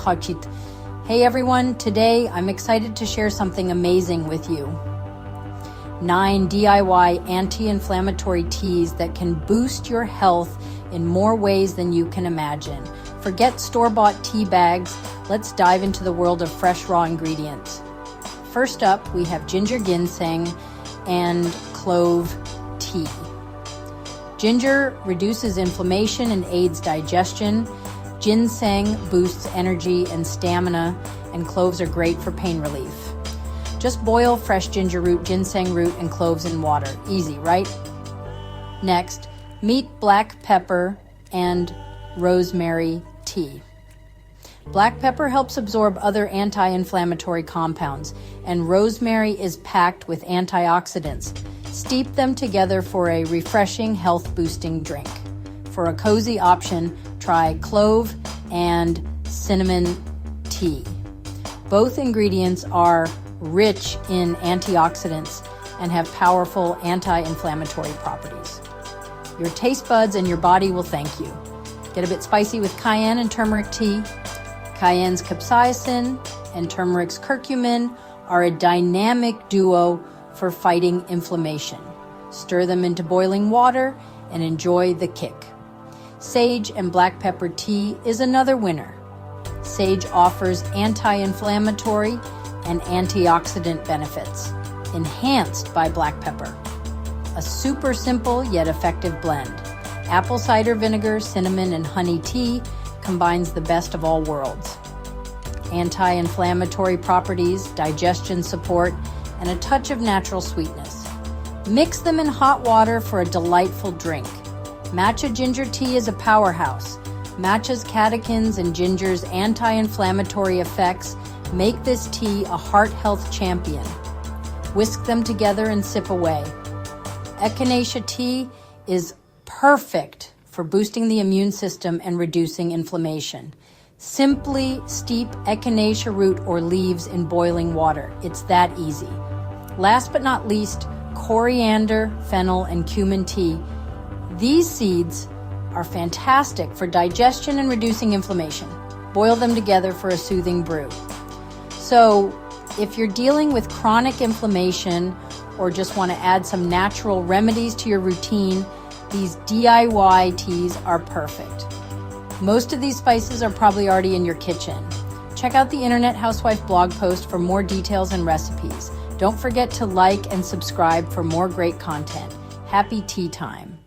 Kachit. Hey everyone, today I'm excited to share something amazing with you. 9 DIY anti-inflammatory teas that can boost your health in more ways than you can imagine. Forget store-bought tea bags. Let's dive into the world of fresh raw ingredients. First up, we have ginger ginseng and clove tea. Ginger reduces inflammation and aids digestion. Ginseng boosts energy and stamina, and cloves are great for pain relief. Just boil fresh ginger root, ginseng root, and cloves in water. Easy, right? Next, meet black pepper and rosemary tea. Black pepper helps absorb other anti-inflammatory compounds, and rosemary is packed with antioxidants. Steep them together for a refreshing, health-boosting drink. For a cozy option, try clove and cinnamon tea. Both ingredients are rich in antioxidants and have powerful anti-inflammatory properties. Your taste buds and your body will thank you. Get a bit spicy with cayenne and turmeric tea. Cayenne's capsaicin and turmeric's curcumin are a dynamic duo for fighting inflammation. Stir them into boiling water and enjoy the kick. Sage and black pepper tea is another winner. Sage offers anti-inflammatory and antioxidant benefits, enhanced by black pepper. A super simple yet effective blend. Apple cider vinegar, cinnamon, and honey tea combines the best of all worlds. Anti-inflammatory properties, digestion support, and a touch of natural sweetness. Mix them in hot water for a delightful drink. Matcha ginger tea is a powerhouse. Matcha's catechins and ginger's anti-inflammatory effects make this tea a heart health champion. Whisk them together and sip away. Echinacea tea is perfect for boosting the immune system and reducing inflammation. Simply steep echinacea root or leaves in boiling water. It's that easy. Last but not least, coriander, fennel, and cumin tea. These seeds are fantastic for digestion and reducing inflammation. Boil them together for a soothing brew. So, if you're dealing with chronic inflammation or just want to add some natural remedies to your routine, these DIY teas are perfect. Most of these spices are probably already in your kitchen. Check out the Internet Housewife blog post for more details and recipes. Don't forget to like and subscribe for more great content. Happy tea time.